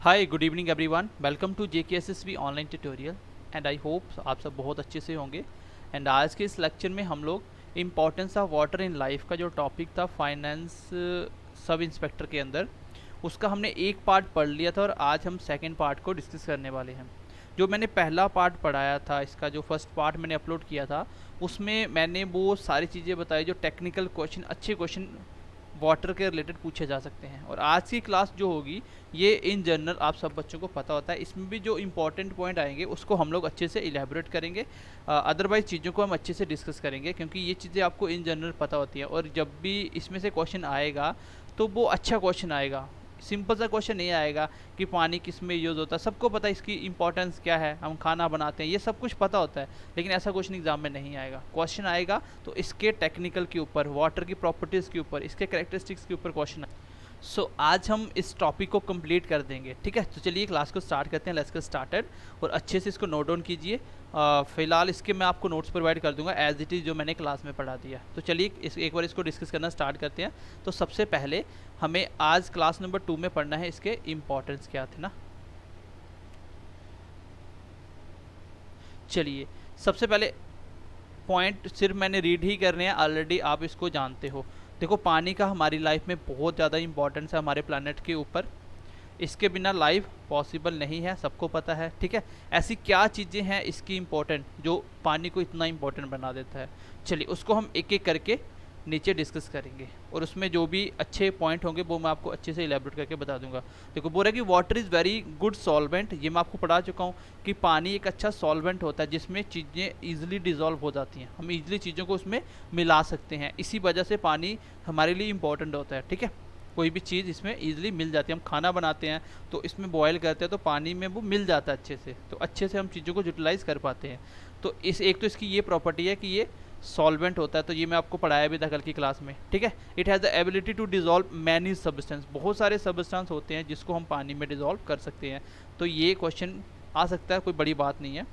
Hi good evening everyone, welcome to JKSSB online tutorial and I hope आप सब बहुत अच्छे से होंगे। एंड आज के इस लेक्चर में हम लोग importance of water in life का जो टॉपिक था फाइनेंस सब इंस्पेक्टर के अंदर, उसका हमने एक पार्ट पढ़ लिया था और आज हम सेकेंड पार्ट को डिस्कस करने वाले हैं। जो मैंने पहला पार्ट पढ़ाया था, इसका जो फर्स्ट पार्ट मैंने अपलोड किया था, उसमें मैंने वो सारी चीज़ें बताई जो टेक्निकल क्वेश्चन, अच्छे क्वेश्चन वाटर के रिलेटेड पूछे जा सकते हैं। और आज की क्लास जो होगी ये इन जनरल आप सब बच्चों को पता होता है, इसमें भी जो इंपॉर्टेंट पॉइंट आएंगे उसको हम लोग अच्छे से इलेबोरेट करेंगे, अदरवाइज चीज़ों को हम अच्छे से डिस्कस करेंगे, क्योंकि ये चीज़ें आपको इन जनरल पता होती हैं। और जब भी इसमें से क्वेश्चन आएगा तो वो अच्छा क्वेश्चन आएगा, सिंपल सा क्वेश्चन नहीं आएगा कि पानी किस में यूज़ होता है। सबको पता है इसकी इंपॉर्टेंस क्या है, हम खाना बनाते हैं, ये सब कुछ पता होता है, लेकिन ऐसा क्वेश्चन एग्जाम में नहीं आएगा। क्वेश्चन आएगा तो इसके टेक्निकल के ऊपर, वाटर की प्रॉपर्टीज़ के ऊपर, इसके कैरेक्टरिस्टिक्स के ऊपर क्वेश्चन। सो आज हम इस टॉपिक को कंप्लीट कर देंगे, ठीक है। तो चलिए क्लास को स्टार्ट करते हैं, लेट्स गेट स्टार्टेड। और अच्छे से इसको नोट डाउन कीजिए। फ़िलहाल इसके मैं आपको नोट्स प्रोवाइड कर दूंगा एज इट इज़ जो मैंने क्लास में पढ़ा दिया। तो चलिए एक बार इसको डिस्कस करना स्टार्ट करते हैं। तो सबसे पहले हमें आज क्लास नंबर 2 में पढ़ना है इसके इम्पोर्टेंस क्या थे ना। चलिए सबसे पहले पॉइंट सिर्फ मैंने रीड ही करने हैं, ऑलरेडी आप इसको जानते हो। देखो, पानी का हमारी लाइफ में बहुत ज़्यादा इंपॉर्टेंस है हमारे प्लानट के ऊपर। इसके बिना लाइफ पॉसिबल नहीं है, सबको पता है, ठीक है। ऐसी क्या चीज़ें हैं इसकी इम्पोर्टेंट जो पानी को इतना इम्पोर्टेंट बना देता है, चलिए उसको हम एक एक करके नीचे डिस्कस करेंगे। और उसमें जो भी अच्छे पॉइंट होंगे वो मैं आपको अच्छे से इलेबोरेट करके बता दूंगा। देखो, बोल रहा है कि water is very good solvent, ये मैं आपको पढ़ा चुका हूँ कि पानी एक अच्छा सॉल्वेंट होता है जिसमें चीज़ें ईजिली डिज़ोल्व हो जाती हैं, हम ईजिली चीज़ों को उसमें मिला सकते हैं। इसी वजह से पानी हमारे लिए इंपॉर्टेंट होता है, ठीक है। कोई भी चीज़ इसमें ईजिली मिल जाती है, हम खाना बनाते हैं तो इसमें बॉयल करते हैं तो पानी में वो मिल जाता है अच्छे से, तो अच्छे से हम चीज़ों को यूटिलाइज कर पाते हैं। तो इस एक तो इसकी ये प्रॉपर्टी है कि ये सॉल्वेंट होता है, तो ये मैं आपको पढ़ाया भी था कल की क्लास में, ठीक है। It has the ability to dissolve many substance, बहुत सारे सब्सटेंस होते हैं जिसको हम पानी में डिजोल्व कर सकते हैं। तो ये क्वेश्चन आ सकता है, कोई बड़ी बात नहीं है।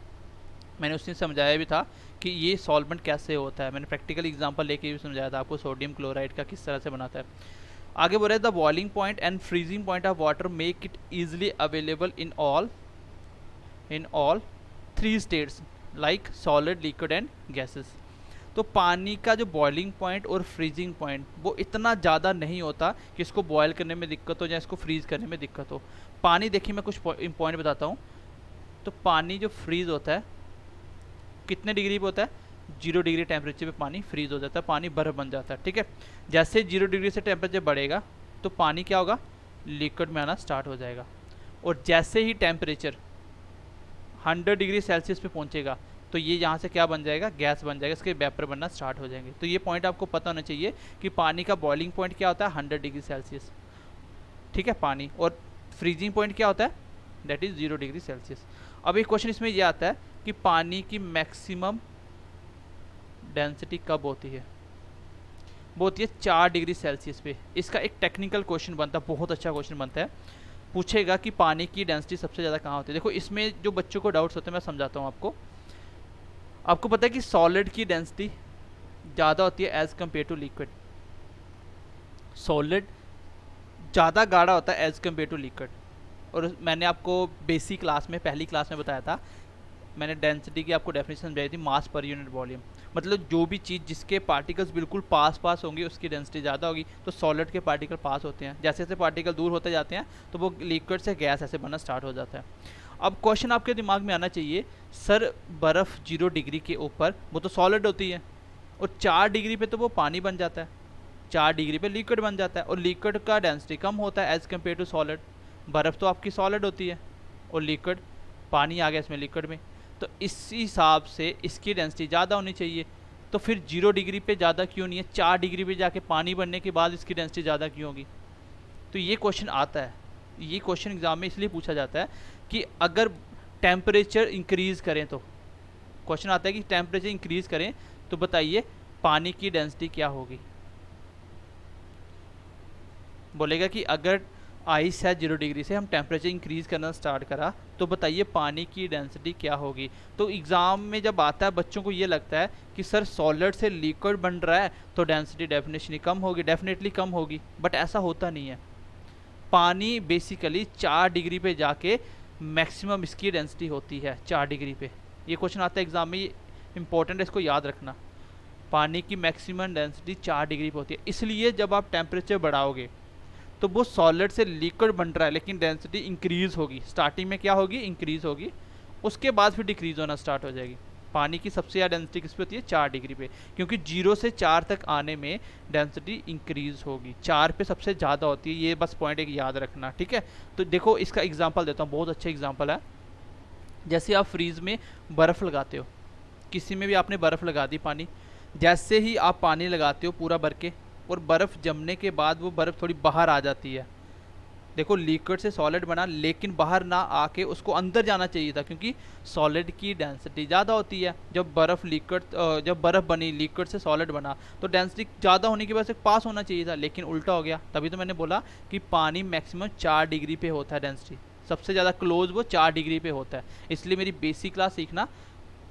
मैंने उसने समझाया भी था कि ये सॉल्वेंट कैसे होता है, मैंने प्रैक्टिकल एग्जांपल लेके भी समझाया था आपको, सोडियम क्लोराइड का किस तरह से बनाता है। आगे बोल रहे हैं the boiling point and freezing point of water make it easily available in all 3 states like solid, liquid and gases. तो पानी का जो बॉइलिंग पॉइंट और फ्रीजिंग पॉइंट वो इतना ज़्यादा नहीं होता कि इसको बॉयल करने में दिक्कत हो या इसको फ्रीज करने में दिक्कत हो। पानी, देखिए मैं कुछ पॉइंट बताता हूँ। तो पानी जो फ्रीज होता है कितने डिग्री पे होता है, 0 डिग्री टेम्परेचर पे पानी फ्रीज हो जाता है, पानी बर्फ बन जाता है, ठीक है। जैसे 0 डिग्री से टेम्परेचर बढ़ेगा तो पानी क्या होगा, लिक्विड में आना स्टार्ट हो जाएगा। और जैसे ही टेम्परेचर 100 डिग्री सेल्सियस पे पहुंचेगा तो ये यहाँ से क्या बन जाएगा, गैस बन जाएगा, इसके वेपर बनना स्टार्ट हो जाएंगे। तो ये पॉइंट आपको पता होना चाहिए कि पानी का बॉइलिंग पॉइंट क्या होता है, 100 डिग्री सेल्सियस, ठीक है पानी। और फ्रीजिंग पॉइंट क्या होता है, दैट इज़ 0 डिग्री सेल्सियस। अब एक क्वेश्चन इसमें यह आता है कि पानी की मैक्सिमम डेंसिटी कब होती है, वो होती है 4 डिग्री सेल्सियस पे। इसका एक टेक्निकल क्वेश्चन बनता है, बहुत अच्छा क्वेश्चन बनता है। पूछेगा कि पानी की डेंसिटी सबसे ज़्यादा कहाँ होती है। देखो, इसमें जो बच्चों को डाउट्स होते हैं मैं समझाता हूँ आपको। आपको पता है कि सॉलिड की डेंसिटी ज़्यादा होती है as compare to liquid. Solid ज़्यादा गाढ़ा होता है एज़ कम्पेयर टू लिक्विड। और मैंने आपको बेसिक क्लास में, पहली क्लास में बताया था, मैंने डेंसिटी की आपको डेफिनेशन समझाई थी, मास पर यूनिट वॉल्यूम। मतलब जो भी चीज़ जिसके पार्टिकल्स बिल्कुल पास होंगे उसकी डेंसिटी ज़्यादा होगी। तो सॉलिड के पार्टिकल पास होते हैं, जैसे जैसे पार्टिकल दूर होते जाते हैं तो वो लिक्विड से गैस ऐसे बनना स्टार्ट हो जाता है। अब क्वेश्चन आपके दिमाग में आना चाहिए, सर बर्फ़ 0 डिग्री के ऊपर वो तो सॉलिड होती है और 4 डिग्री पे तो वो पानी बन जाता है, 4 डिग्री पे लिक्विड बन जाता है, और लिक्विड का डेंसिटी कम होता है एज़ कम्पेयर टू सॉलिड। बर्फ़ तो आपकी सॉलिड होती है और लिक्विड, पानी आ गया इसमें लिक्विड में, तो इस हिसाब से इसकी डेंसिटी ज़्यादा होनी चाहिए। तो फिर 0 डिग्री पे ज़्यादा क्यों नहीं है, 4 डिग्री पे जाके पानी बनने के बाद इसकी डेंसिटी ज़्यादा क्यों होगी। तो ये क्वेश्चन आता है, ये क्वेश्चन एग्जाम में इसलिए पूछा जाता है कि अगर टेम्परेचर इंक्रीज़ करें, तो क्वेश्चन आता है कि टेम्परेचर इंक्रीज़ करें तो बताइए पानी की डेंसिटी क्या होगी। बोलेगा कि अगर आइस है 0 डिग्री से, हम टेम्परेचर इंक्रीज़ करना स्टार्ट करा तो बताइए पानी की डेंसिटी क्या होगी। तो एग्ज़ाम में जब आता है बच्चों को ये लगता है कि सर सॉलिड से लिक्विड बन रहा है तो डेंसिटी डेफिनेटली कम होगी, डेफिनेटली कम होगी, बट ऐसा होता नहीं है। पानी बेसिकली 4 डिग्री पे जाके मैक्सिमम इसकी डेंसिटी होती है 4 डिग्री पे। ये क्वेश्चन आता है एग्जाम में, ये इंपॉर्टेंट है, इसको याद रखना। पानी की मैक्सिमम डेंसिटी 4 डिग्री पे होती है। इसलिए जब आप टेम्परेचर बढ़ाओगे तो वो सॉलिड से लिक्विड बन रहा है, लेकिन डेंसिटी इंक्रीज होगी। स्टार्टिंग में क्या होगी, इंक्रीज होगी, उसके बाद फिर डिक्रीज होना स्टार्ट हो जाएगी। पानी की सबसे ज़्यादा डेंसिटी किस पे होती है, 4 डिग्री पे, क्योंकि 0 से 4 तक आने में डेंसिटी इंक्रीज होगी। 4 पे सबसे ज़्यादा होती है, ये बस पॉइंट एक याद रखना, ठीक है। तो देखो इसका एग्जांपल देता हूँ, बहुत अच्छा एग्जांपल है। जैसे आप फ्रीज में बर्फ़ लगाते हो, किसी में भी आपने बर्फ़ लगा दी पानी, जैसे ही आप पानी लगाते हो पूरा भर के, और बर्फ़ जमने के बाद वो बर्फ़ थोड़ी बाहर आ जाती है, देखो लिक्विड से सॉलिड बना, लेकिन बाहर ना आके उसको अंदर जाना चाहिए था, क्योंकि सॉलिड की डेंसिटी ज़्यादा होती है। जब बर्फ़ बनी, लिक्विड से सॉलिड बना, तो डेंसिटी ज़्यादा होने की वजह से पास होना चाहिए था, लेकिन उल्टा हो गया। तभी तो मैंने बोला कि पानी मैक्सिमम 4 डिग्री पे होता है, डेंसिटी सबसे ज़्यादा क्लोज वो 4 डिग्री पे होता है। इसलिए मेरी बेसिक क्लास सीखना,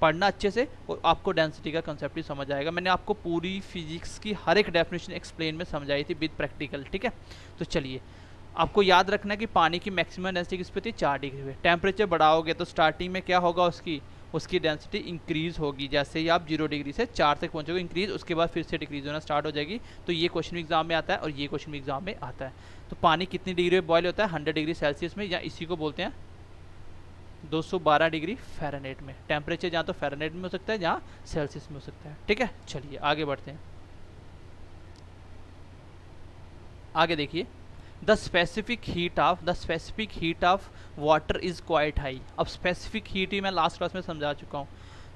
पढ़ना अच्छे से, और आपको डेंसिटी का कंसेप्ट भी समझ आएगा। मैंने आपको पूरी फिजिक्स की हर एक डेफिनेशन एक्सप्लेन में समझाई थी विद प्रैक्टिकल, ठीक है। तो चलिए, आपको याद रखना है कि पानी की मैक्सिमम डेंसिटी किस पे थी, 4 डिग्री पे। टेम्परेचर बढ़ाओगे तो स्टार्टिंग में क्या होगा, उसकी डेंसिटी इंक्रीज होगी। जैसे ही आप 0 डिग्री से 4 तक पहुंचोगे इंक्रीज, उसके बाद फिर से डिक्रीज होना स्टार्ट हो जाएगी। तो ये क्वेश्चन एग्जाम में आता है और ये क्वेश्चन एग्जाम में आता है। तो पानी कितनी डिग्री पे बॉयल होता है, 100 डिग्री सेल्सियस में, या इसी को बोलते हैं 212 डिग्री फ़ारेनहाइट में। टेम्परेचर जहाँ तो फ़ारेनहाइट में हो सकता है, जहाँ सेल्सियस में हो सकता है, ठीक है। चलिए आगे बढ़ते हैं। आगे देखिए, the specific heat of water is quite high. अब स्पेसिफिक हीट ही मैं लास्ट क्लास में समझा चुका हूँ।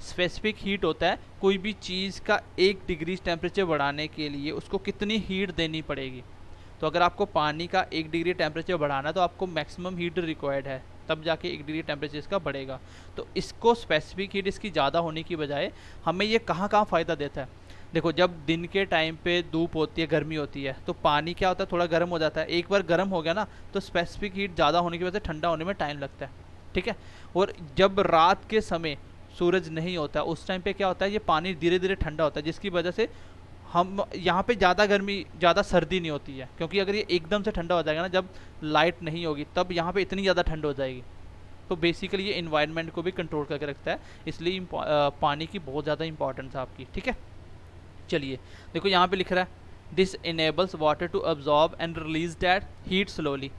स्पेसिफिक हीट होता है कोई भी चीज़ का 1 डिग्री टेम्परेचर बढ़ाने के लिए उसको कितनी हीट देनी पड़ेगी। तो अगर आपको पानी का 1 डिग्री टेम्परेचर बढ़ाना है तो आपको मैक्सिमम हीट रिक्वायर्ड है, तब जाके 1 डिग्री टेम्परेचर इसका बढ़ेगा। तो इसको स्पेसिफिक हीट इसकी ज़्यादा होने की बजाय हमें ये कहाँ फ़ायदा देता है। देखो, जब दिन के टाइम पे धूप होती है, गर्मी होती है, तो पानी क्या होता है, थोड़ा गर्म हो जाता है। एक बार गर्म हो गया ना, तो स्पेसिफिक हीट ज़्यादा होने की वजह से ठंडा होने में टाइम लगता है, ठीक है। और जब रात के समय सूरज नहीं होता, उस टाइम पे क्या होता है, ये पानी धीरे धीरे ठंडा होता है, जिसकी वजह से हम यहाँ पे ज़्यादा गर्मी, ज़्यादा सर्दी नहीं होती है। क्योंकि अगर ये एकदम से ठंडा हो जाएगा ना, जब लाइट नहीं होगी, तब यहाँ पे इतनी ज़्यादा ठंड हो जाएगी। तो बेसिकली ये इन्वायरमेंट को भी कंट्रोल करके रखता है, इसलिए पानी की बहुत ज़्यादा इंपॉर्टेंस है आपकी, ठीक है। चलिए देखो, यहाँ पे लिख रहा है this enables water to absorb and release that heat slowly.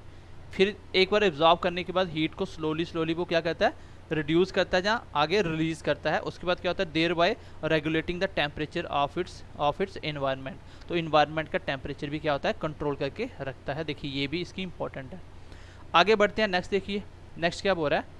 फिर एक बार एब्जॉर्ब करने के बाद हीट को स्लोली वो क्या करता है, रिड्यूस करता है, जहाँ आगे रिलीज करता है। उसके बाद क्या होता है, thereby regulating the temperature of its environment. तो इन्वायरमेंट का टेम्परेचर भी क्या होता है, कंट्रोल करके रखता है। देखिए ये भी इसकी इंपॉर्टेंट है। आगे बढ़ते हैं, नेक्स्ट देखिए, नेक्स्ट क्या बोल रहा है,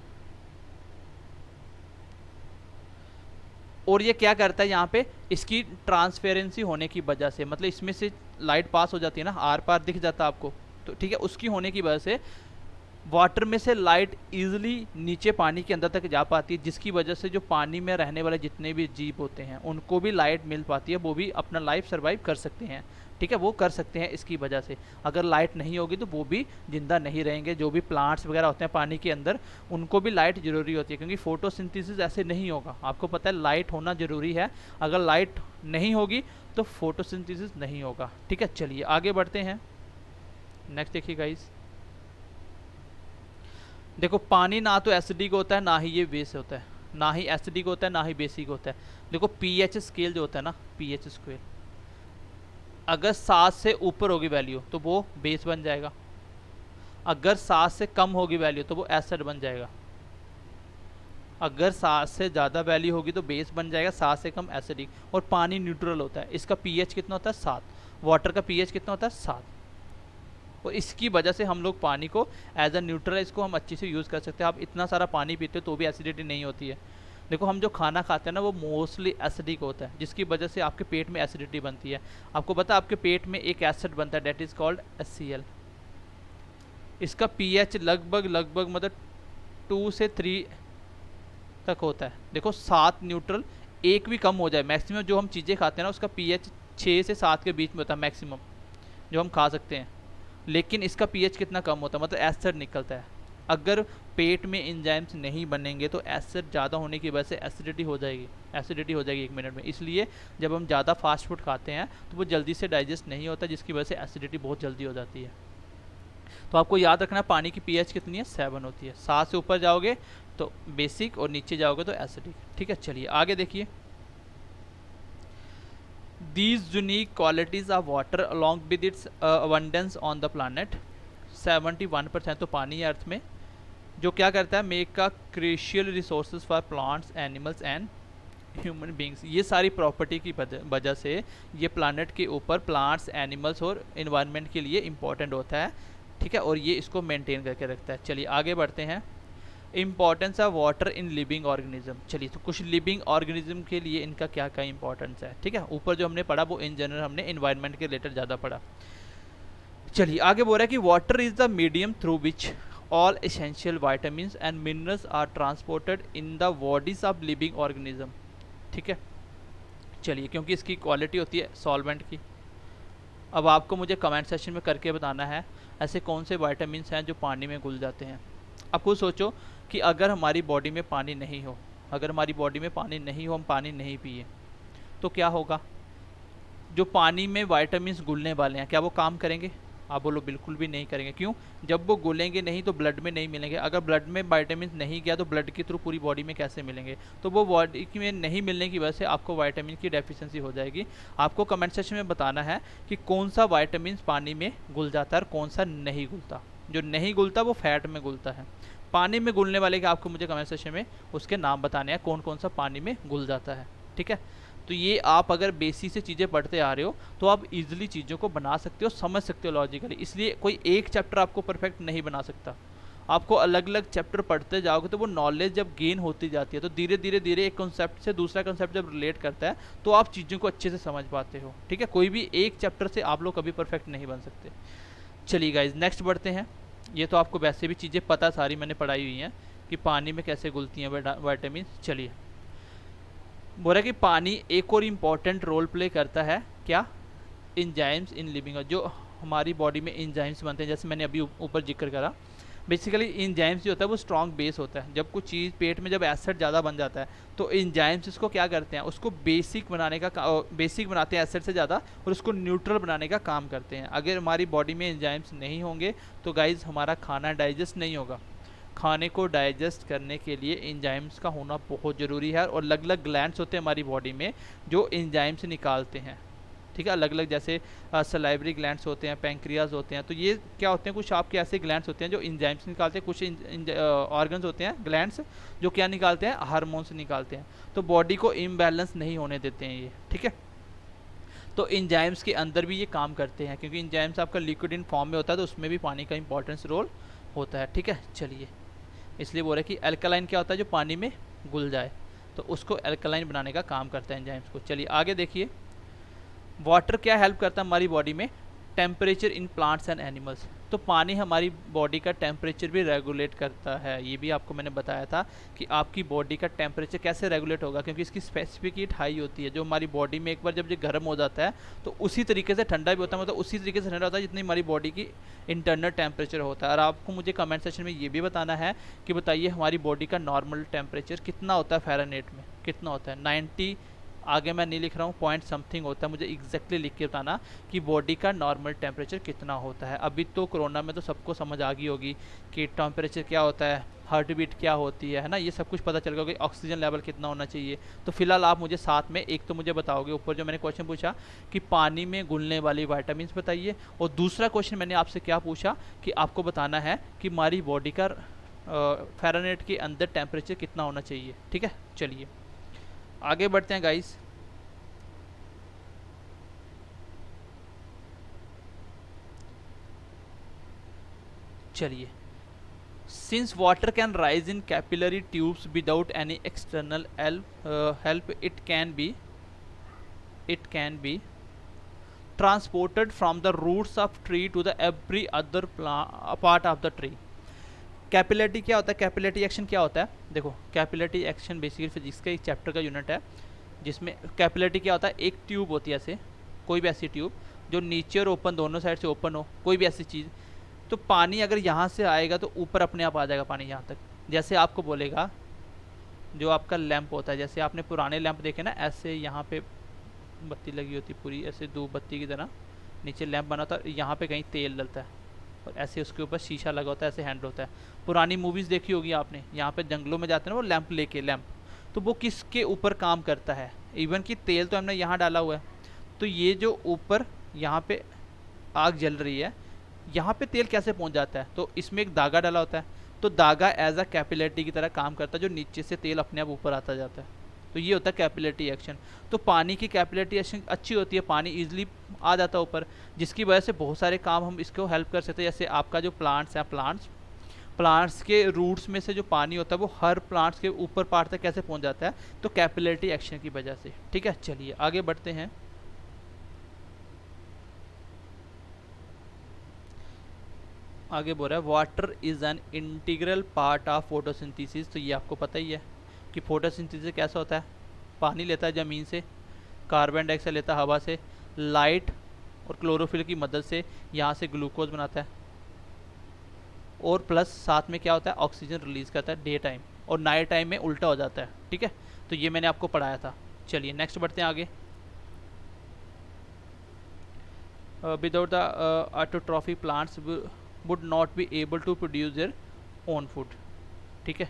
और ये क्या करता है, यहाँ पे इसकी ट्रांसपेरेंसी होने की वजह से, मतलब इसमें से लाइट पास हो जाती है ना, आर पार दिख जाता है आपको, तो ठीक है, उसकी होने की वजह से वाटर में से लाइट इजीली नीचे पानी के अंदर तक जा पाती है, जिसकी वजह से जो पानी में रहने वाले जितने भी जीव होते हैं उनको भी लाइट मिल पाती है, वो भी अपना लाइफ सर्वाइव कर सकते हैं, ठीक है, वो कर सकते हैं इसकी वजह से। अगर लाइट नहीं होगी तो वो भी जिंदा नहीं रहेंगे। जो भी प्लांट्स वगैरह होते हैं पानी के अंदर, उनको भी लाइट ज़रूरी होती है, क्योंकि फोटोसिंथेसिस ऐसे नहीं होगा। आपको पता है लाइट होना ज़रूरी है, अगर लाइट नहीं होगी तो फोटोसिंथेसिस नहीं होगा, ठीक है। चलिए आगे बढ़ते हैं, नेक्स्ट देखिए गाइस। देखो, पानी ना तो एसिडिक होता है, ना ही ये बेस होता है, ना ही एसिडिक होता है, ना ही बेसिक होता है। देखो पीएच स्केल जो होता है ना, पीएच स्केल अगर 7 से ऊपर होगी वैल्यू तो वो बेस बन जाएगा, अगर 7 से कम होगी वैल्यू तो वो एसिड बन जाएगा। अगर 7 से ज़्यादा वैल्यू होगी तो बेस बन जाएगा, 7 से कम एसिडिक। और पानी न्यूट्रल होता है, इसका पीएच कितना होता है, 7। वाटर का पीएच कितना होता है, 7। और इसकी वजह से हम लोग पानी को एज अ न्यूट्रल, इसको हम अच्छे से यूज़ कर सकते हैं। आप इतना सारा पानी पीते हो तो भी एसिडिटी नहीं होती है। देखो, हम जो खाना खाते हैं ना, वो मोस्टली एसिडिक होता है, जिसकी वजह से आपके पेट में एसिडिटी बनती है। आपको पता है आपके पेट में एक एसिड बनता है, डेट इज़ कॉल्ड HCl। इसका पीएच लगभग मतलब 2 से 3 तक होता है। देखो 7 न्यूट्रल, एक भी कम हो जाए, मैक्सिमम जो हम चीज़ें खाते हैं ना उसका पीएच 6 से 7 के बीच में होता है मैक्सिमम जो हम खा सकते हैं। लेकिन इसका पीएच कितना कम होता है, मतलब एसिड निकलता है। अगर पेट में एंजाइम्स नहीं बनेंगे तो एसिड ज़्यादा होने की वजह से एसिडिटी हो जाएगी 1 मिनट में। इसलिए जब हम ज़्यादा फास्ट फूड खाते हैं तो वो जल्दी से डाइजेस्ट नहीं होता, जिसकी वजह से एसिडिटी बहुत जल्दी हो जाती है। तो आपको याद रखना पानी की पीएच कितनी है, 7 होती है। 7 से ऊपर जाओगे तो बेसिक और नीचे जाओगे तो एसिडिक। ठीक है, चलिए आगे देखिए। These unique qualities of water along with its abundance on the planet, 71% तो पानी है अर्थ में, जो क्या करता है, मेक का crucial resources for plants animals and human beings. ये सारी प्रॉपर्टी की वजह से ये प्लानट के ऊपर प्लांट्स एनिमल्स और इन्वायरमेंट के लिए इम्पॉर्टेंट होता है। ठीक है, और ये इसको मेंटेन करके रखता है। चलिए आगे बढ़ते हैं। Importance of water in living organism. चलिए तो कुछ लिविंग ऑर्गेनिज्म के लिए इनका क्या क्या इंपॉर्टेंस है। ठीक है, ऊपर जो हमने पढ़ा वो इन जनरल हमने इन्वायरमेंट के रिलेटेड ज़्यादा पढ़ा। चलिए आगे बोल रहा है कि water is the medium through which all essential vitamin and minerals are transported in the bodies of living organism. ठीक है, चलिए क्योंकि इसकी क्वालिटी होती है सॉल्वेंट की। अब आपको मुझे कमेंट सेक्शन में करके बताना है ऐसे कौन से वाइटामिन हैं जो पानी में घुल जाते हैं। आप खुद सोचो कि अगर हमारी बॉडी में पानी नहीं हो, अगर हमारी बॉडी में पानी नहीं हो, हम पानी नहीं पिए तो क्या होगा। जो पानी में वाइटामिन घुलने वाले हैं क्या वो काम करेंगे? आप बोलो बिल्कुल भी नहीं करेंगे। क्यों? जब वो घुलेंगे नहीं तो ब्लड में नहीं मिलेंगे। अगर ब्लड में वाइटामिन नहीं गया तो ब्लड के थ्रू पूरी बॉडी में कैसे मिलेंगे? तो वो बॉडी में नहीं मिलने की वजह से आपको वाइटामिन की डेफिशिएंसी हो जाएगी। आपको कमेंट सेक्शन में बताना है कि कौन सा वाइटामिन पानी में घुल जाता है और कौन सा नहीं घुलता। जो नहीं घुलता वो फैट में घुलता है। पानी में घुलने वाले के आपको मुझे कमेंट सेक्शन में उसके नाम बताने हैं कौन कौन सा पानी में घुल जाता है। ठीक है, तो ये आप अगर बेसिक से चीज़ें पढ़ते आ रहे हो तो आप इजीली चीज़ों को बना सकते हो, समझ सकते हो लॉजिकली। इसलिए कोई एक चैप्टर आपको परफेक्ट नहीं बना सकता। आपको अलग अलग चैप्टर पढ़ते जाओगे तो वो नॉलेज जब गेन होती जाती है तो धीरे धीरे धीरे एक कॉन्सेप्ट से दूसरा कॉन्सेप्ट जब रिलेट करता है तो आप चीज़ों को अच्छे से समझ पाते हो। ठीक है, कोई भी एक चैप्टर से आप लोग कभी परफेक्ट नहीं बन सकते। चलिए गाइज नेक्स्ट बढ़ते हैं। ये तो आपको वैसे भी चीज़ें पता सारी मैंने पढ़ाई हुई हैं कि पानी में कैसे घुलती हैं वाइटामिन। चलिए बोल रहा है कि पानी एक और इम्पॉर्टेंट रोल प्ले करता है क्या, एंजाइम्स इन लिविंग। जो हमारी बॉडी में एंजाइम्स बनते हैं जैसे मैंने अभी ऊपर जिक्र करा। बेसिकली एंजाइम्स जो होता है वो स्ट्रॉन्ग बेस होता है। जब कुछ चीज़ पेट में जब एसिड ज़्यादा बन जाता है तो एंजाइम्स इसको क्या करते हैं, उसको बेसिक बनाने का बेसिक बनाते हैं एसिड से ज़्यादा और उसको न्यूट्रल बनाने का काम करते हैं। अगर हमारी बॉडी में एंजाइम्स नहीं होंगे तो गाइज हमारा खाना डाइजेस्ट नहीं होगा। खाने को डाइजेस्ट करने के लिए एंजाइम्स का होना बहुत ज़रूरी है और अलग अलग ग्लैंड्स होते हैं हमारी बॉडी में जो एंजाइम्स निकालते हैं। ठीक है, अलग अलग जैसे सलाइवरी ग्लैंड्स होते हैं, पैंक्रियाज होते हैं। तो ये क्या होते हैं, कुछ आपके ऐसे ग्लैंड्स होते हैं जो एंजाइम्स निकालते हैं। कुछ ऑर्गन्स होते हैं ग्लैंड्स जो क्या निकालते हैं, हार्मोन्स निकालते हैं। तो बॉडी को इम्बैलेंस नहीं होने देते हैं ये। ठीक है, तो एंजाइम्स के अंदर भी ये काम करते हैं क्योंकि एंजाइम्स आपका लिक्विड इन फॉर्म में होता है तो उसमें भी पानी का इंपॉर्टेंस रोल होता है। ठीक है, चलिए इसलिए बोल रहे हैं कि अल्कलाइन क्या होता है, जो पानी में घुल जाए तो उसको अल्कलाइन बनाने का काम करता है एंजाइम्स को। चलिए आगे देखिए, वाटर क्या हेल्प करता है हमारी बॉडी में, temperature in plants and animals. तो पानी हमारी बॉडी का टेम्परेचर भी रेगुलेट करता है। ये भी आपको मैंने बताया था कि आपकी बॉडी का टेम्परेचर कैसे रेगुलेट होगा, क्योंकि इसकी स्पेसिफिक हीट हाई होती है। जो हमारी बॉडी में एक बार जब ये गर्म हो जाता है तो उसी तरीके से ठंडा भी होता है, मतलब उसी तरीके से ठंडा होता है जितनी हमारी बॉडी की इंटरनल टेम्परेचर होता है। और आपको मुझे कमेंट सेक्शन में ये भी बताना है कि बताइए हमारी बॉडी का नॉर्मल टेम्परेचर कितना होता है फ़ारेनहाइट में, कितना होता है। 90, आगे मैं नहीं लिख रहा हूँ, पॉइंट समथिंग होता है। मुझे एग्जैक्टली लिख के बताना कि बॉडी का नॉर्मल टेम्परेचर कितना होता है। अभी तो कोरोना में तो सबको समझ आ गई होगी कि टेम्परेचर क्या होता है, हार्ट बीट क्या होती है ना, ये सब कुछ पता चल गया होगा, ऑक्सीजन लेवल कितना होना चाहिए। तो फिलहाल आप मुझे साथ में एक तो मुझे बताओगे ऊपर जो मैंने क्वेश्चन पूछा कि पानी में घुलने वाली वाइटामिन बताइए, और दूसरा क्वेश्चन मैंने आपसे क्या पूछा कि आपको बताना है कि हमारी बॉडी का फ़ारेनहाइट के अंदर टेम्परेचर कितना होना चाहिए। ठीक है, चलिए आगे बढ़ते हैं गाइस। चलिए, since water can rise in capillary tubes without any external help, it can be transported from the roots of tree to the every other part of the tree. Capillarity क्या होता है, कैपिलरिटी एक्शन क्या होता है, देखो capillarity action basically physics का एक chapter का यूनिट है जिसमें कैपिलरिटी क्या होता है, एक ट्यूब होती है ऐसे, कोई भी ऐसी ट्यूब जो नीचे और ओपन दोनों साइड से ओपन हो, कोई भी ऐसी चीज़। तो पानी अगर यहाँ से आएगा तो ऊपर अपने आप आ जाएगा पानी यहाँ तक। जैसे आपको बोलेगा जो आपका लैंप होता है, जैसे आपने पुराने लैंप देखे ना, ऐसे यहाँ पे बत्ती लगी होती पूरी ऐसे धूप बत्ती की तरह नीचे लैंप बना था, यहाँ पे कहीं तेल डलता है और ऐसे उसके ऊपर शीशा लगा होता है, ऐसे हैंडल होता है। पुरानी मूवीज़ देखी होगी आपने, यहाँ पे जंगलों में जाते हैं ना वो लैंप लेके, लैंप, तो वो किसके ऊपर काम करता है? इवन कि तेल तो हमने यहाँ डाला हुआ है, तो ये जो ऊपर यहाँ पे आग जल रही है, यहाँ पे तेल कैसे पहुँच जाता है? तो इसमें एक धागा डाला होता है, तो धागा एज अ कैपिलरी की तरह काम करता है, जो नीचे से तेल अपने आप ऊपर आता जाता है। तो ये होता है कैपिलरी एक्शन। तो पानी की कैपिलरी एक्शन अच्छी होती है, पानी ईजिली आ जाता है ऊपर, जिसकी वजह से बहुत सारे काम हम इसको हेल्प कर सकते हैं। जैसे आपका जो प्लांट्स हैं, प्लांट्स के रूट्स में से जो पानी होता है वो हर प्लांट्स के ऊपर पार्ट तक कैसे पहुंच जाता है? तो कैपिलरी एक्शन की वजह से। ठीक है, चलिए आगे बढ़ते हैं। आगे बोल रहा है water is an integral part of photosynthesis. तो ये आपको पता ही है कि फोटोसिंथेसिस कैसा होता है। पानी लेता है ज़मीन से, कार्बन डाइऑक्साइड लेता है हवा से, लाइट और क्लोरोफिल की मदद से यहाँ से ग्लूकोज बनाता है, और प्लस साथ में क्या होता है? ऑक्सीजन रिलीज़ करता है डे टाइम, और नाइट टाइम में उल्टा हो जाता है। ठीक है, तो ये मैंने आपको पढ़ाया था। चलिए नेक्स्ट बढ़ते हैं आगे। Without the autotrophy plants would not be able to produce their own food. ठीक है,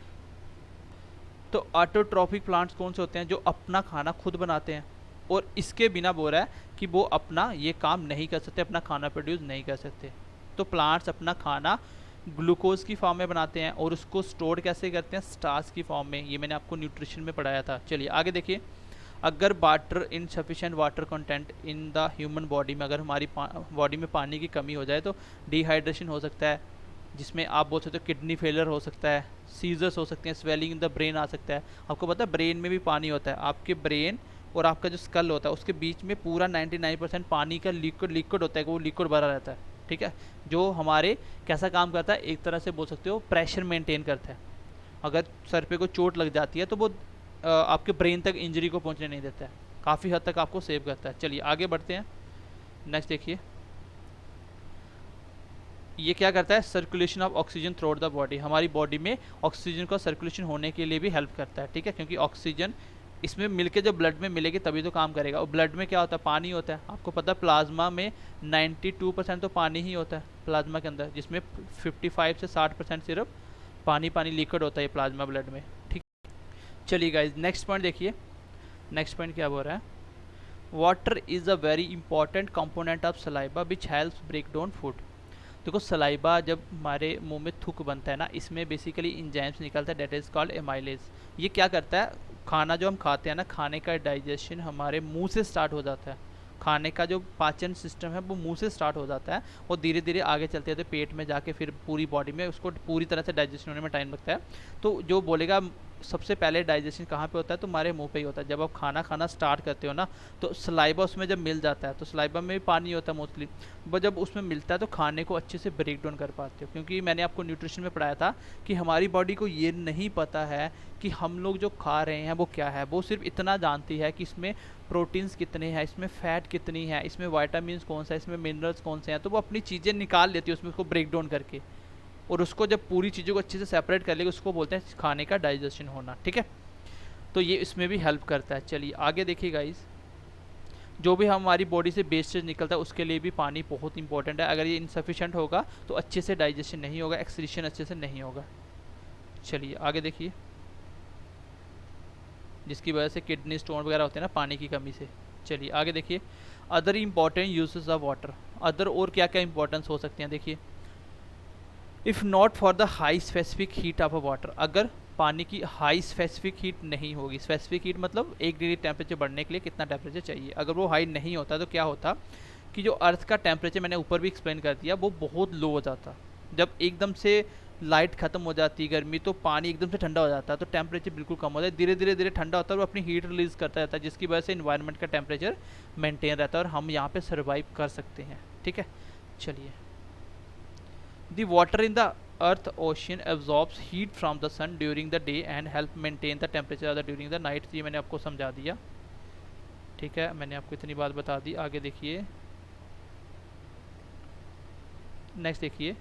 तो ऑटोट्रॉफिक प्लांट्स कौन से होते हैं? जो अपना खाना खुद बनाते हैं, और इसके बिना बोल रहा है कि वो अपना ये काम नहीं कर सकते, अपना खाना प्रोड्यूस नहीं कर सकते। तो प्लांट्स अपना खाना ग्लूकोज की फॉर्म में बनाते हैं, और उसको स्टोर कैसे करते हैं? स्टार्च की फॉर्म में। ये मैंने आपको न्यूट्रिशन में पढ़ाया था। चलिए आगे देखिए। अगर water insufficient water content in the human body में, अगर हमारी बॉडी में पानी की कमी हो जाए तो डिहाइड्रेशन हो सकता है, जिसमें आप बोल सकते हो किडनी फेलियर हो सकता है, सीजर्स हो सकते हैं, स्वेलिंग इन द ब्रेन आ सकता है। आपको पता है ब्रेन में भी पानी होता है। आपके ब्रेन और आपका जो स्कल होता है उसके बीच में पूरा 99% पानी का लिक्विड होता है, वो लिक्विड भरा रहता है। ठीक है, जो हमारे कैसा काम करता है? एक तरह से बोल सकते हो प्रेशर मेंटेन करता है। अगर सर पे कोई चोट लग जाती है तो वो आपके ब्रेन तक इंजरी को पहुंचने नहीं देता है, काफ़ी हद तक आपको सेव करता है। चलिए आगे बढ़ते हैं। नेक्स्ट देखिए, ये क्या करता है? Circulation of oxygen through out the body. हमारी बॉडी में ऑक्सीजन का सर्कुलेशन होने के लिए भी हेल्प करता है। ठीक है, क्योंकि ऑक्सीजन इसमें मिलके जब ब्लड में मिलेगी तभी तो काम करेगा। और ब्लड में क्या होता है? पानी होता है। आपको पता है प्लाज्मा में 92% तो पानी ही होता है प्लाज्मा के अंदर, जिसमें 55 से 60% सिर्फ पानी लिक्विड होता है प्लाज्मा ब्लड में। ठीक, चलिए गाइज नेक्स्ट पॉइंट देखिए। नेक्स्ट पॉइंट क्या बोल रहा है? Water is a very important component of saliva which helps break down food. देखो सलाइवा जब हमारे मुंह में थूक बनता है ना, इसमें बेसिकली इंजाइम्स निकलता है, डेट इज़ कॉल्ड एमाइलेज। ये क्या करता है? खाना जो हम खाते हैं ना, खाने का डाइजेशन हमारे मुंह से स्टार्ट हो जाता है। खाने का जो पाचन सिस्टम है वो मुंह से स्टार्ट हो जाता है, और धीरे धीरे आगे चलते हैं तो पेट में जाके फिर पूरी बॉडी में उसको पूरी तरह से डाइजेशन होने में टाइम लगता है। तो जो बोलेगा सबसे पहले डाइजेशन कहाँ पे होता है? तो हमारे मुंह पे ही होता है। जब आप खाना खाना स्टार्ट करते हो ना, तो सलाइवा उसमें जब मिल जाता है, तो सलाइवा में भी पानी होता है मोस्टली, वो जब उसमें मिलता है तो खाने को अच्छे से ब्रेक डाउन कर पाते हो। क्योंकि मैंने आपको न्यूट्रिशन में पढ़ाया था कि हमारी बॉडी को ये नहीं पता है कि हम लोग जो खा रहे हैं वो क्या है। वो सिर्फ इतना जानती है कि इसमें प्रोटीन्स कितने हैं, इसमें फ़ैट कितनी है, इसमें वाइटामिन कौन सा है, इसमें मिनरल्स कौन से हैं। तो वो अपनी चीज़ें निकाल लेती है उसमें, उसको ब्रेक डाउन करके, और उसको जब पूरी चीज़ों को अच्छे से सेपरेट कर लेगी उसको बोलते हैं खाने का डाइजेशन होना। ठीक है, तो ये इसमें भी हेल्प करता है। चलिए आगे देखिए गाइस, जो भी हमारी बॉडी से वेस्टेज निकलता है उसके लिए भी पानी बहुत इंपॉर्टेंट है। अगर ये इनसफिशेंट होगा तो अच्छे से डाइजेशन नहीं होगा, एक्सक्रीशन अच्छे से नहीं होगा। चलिए आगे देखिए, जिसकी वजह से किडनी स्टोन वगैरह होते हैं ना पानी की कमी से। चलिए आगे देखिए, other important uses of water. Other और क्या क्या इंपॉर्टेंस हो सकते हैं देखिए। If not for the high specific heat of a water, अगर पानी की हाई स्पेसिफिक हीट नहीं होगी, स्पेसिफिक हीट मतलब 1 डिग्री टेम्परेचर बढ़ने के लिए कितना टेम्परेचर चाहिए, अगर वो हाई नहीं होता तो क्या होता कि जो अर्थ का टेम्परेचर, मैंने ऊपर भी एक्सप्लेन कर दिया, वो बहुत लो हो जाता। जब एकदम से लाइट खत्म हो जाती गर्मी, तो पानी एकदम से ठंडा हो जाता है, तो टेम्परेचर बिल्कुल कम हो जाता है, धीरे धीरे धीरे ठंडा होता है और वो अपनी हीट रिलीज़ करता रहता है, जिसकी वजह से इन्वायरमेंट का टेम्परेचर मेंटेन रहता है और हम यहाँ पे सर्वाइव कर सकते हैं। ठीक है, चलिए। The water in the earth ocean absorbs heat from the sun during the day and help maintain the temperature during the night. ये मैंने आपको समझा दिया। ठीक है, मैंने आपको इतनी बात बता दी। आगे देखिए, नेक्स्ट देखिए,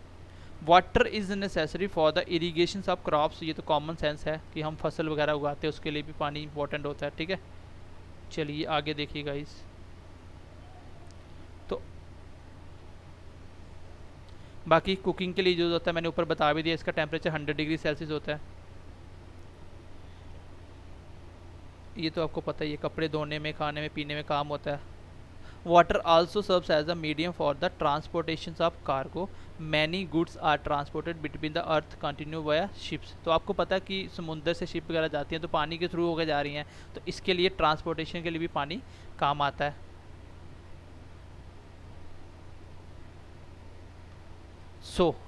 water is necessary for the irrigation of crops. ये तो कॉमन सेंस है कि हम फसल वगैरह उगाते हैं, उसके लिए भी पानी इंपॉर्टेंट होता है। ठीक है, चलिए आगे देखिए गाइस, तो बाकी कुकिंग के लिए यूज़ होता है, मैंने ऊपर बता भी दिया, इसका टेम्परेचर 100 डिग्री सेल्सियस होता है। ये तो आपको पता ही है, कपड़े धोने में, खाने में, पीने में काम होता है। Water also serves as a medium for the transportation of cargo, many goods are transported between the earth continue via ships. तो आपको पता है कि समुंदर से शिप वगैरह जाती हैं तो पानी के थ्रू होकर जा रही हैं, तो इसके लिए ट्रांसपोर्टेशन के लिए भी पानी काम आता है।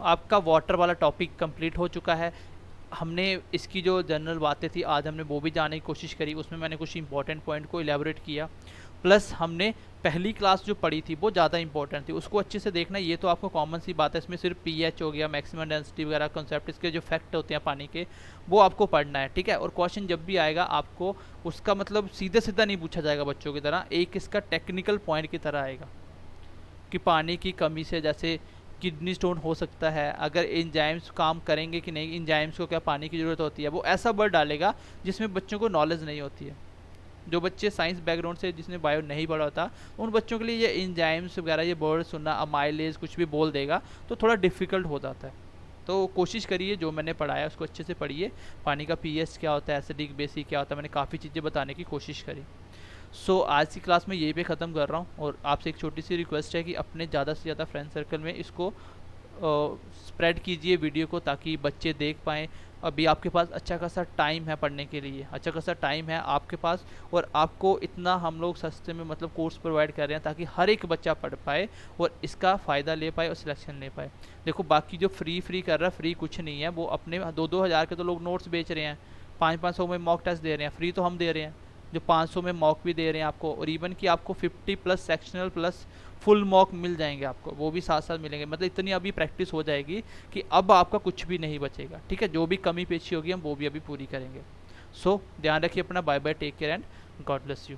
आपका वाटर वाला टॉपिक कंप्लीट हो चुका है। हमने इसकी जो जनरल बातें थी आज हमने वो भी जानने की कोशिश करी, उसमें मैंने कुछ इंपॉर्टेंट पॉइंट को इलेबोरेट किया। प्लस हमने पहली क्लास जो पढ़ी थी वो ज़्यादा इंपॉर्टेंट थी, उसको अच्छे से देखना। ये तो आपको कॉमन सी बात है, इसमें सिर्फ पीएच हो गया, मैक्सिमम डेंसिटी वगैरह कॉन्सेप्ट, इसके जो फैक्ट होते हैं पानी के, वो आपको पढ़ना है, ठीक है। और क्वेश्चन जब भी आएगा आपको उसका मतलब सीधे सीधा नहीं पूछा जाएगा बच्चों की तरह, एक इसका टेक्निकल पॉइंट की तरह आएगा कि पानी की कमी से जैसे किडनी स्टोन हो सकता है, अगर एंजाइम्स काम करेंगे कि नहीं, एंजाइम्स को क्या पानी की ज़रूरत होती है, वो ऐसा वर्ड डालेगा जिसमें बच्चों को नॉलेज नहीं होती है। जो बच्चे साइंस बैकग्राउंड से जिसने बायो नहीं पढ़ा होता, उन बच्चों के लिए ये एंजाइम्स वगैरह ये वर्ड सुनना, अमाइलेज कुछ भी बोल देगा तो थोड़ा डिफ़िकल्ट हो जाता है। तो कोशिश करिए जो मैंने पढ़ाया उसको अच्छे से पढ़िए। पानी का पीएच क्या होता है, एसिडिक बेसिक क्या होता है, मैंने काफ़ी चीज़ें बताने की कोशिश करी। आज की क्लास में यही पे ख़त्म कर रहा हूँ, और आपसे एक छोटी सी रिक्वेस्ट है कि अपने ज़्यादा से ज़्यादा फ्रेंड सर्कल में इसको स्प्रेड कीजिए वीडियो को, ताकि बच्चे देख पाएँ। अभी आपके पास अच्छा खासा टाइम है पढ़ने के लिए, अच्छा खासा टाइम है आपके पास, और आपको इतना हम लोग सस्ते में मतलब कोर्स प्रोवाइड कर रहे हैं ताकि हर एक बच्चा पढ़ पाए और इसका फ़ायदा ले पाए और सिलेक्शन ले पाए। देखो बाकी जो फ्री कर रहा है, फ्री कुछ नहीं है, वो अपने 2-2 हज़ार के तो लोग नोट्स बेच रहे हैं, 500-500 में मॉक टेस्ट दे रहे हैं, फ्री तो हम दे रहे हैं, जो 500 में मॉक भी दे रहे हैं आपको, और इवन कि आपको 50 plus sectional plus full mock मिल जाएंगे आपको, वो भी साथ साथ मिलेंगे। मतलब इतनी अभी प्रैक्टिस हो जाएगी कि अब आपका कुछ भी नहीं बचेगा, ठीक है। जो भी कमी पेशी होगी हम वो भी अभी पूरी करेंगे। ध्यान रखिए अपना, bye bye, take care and God bless you.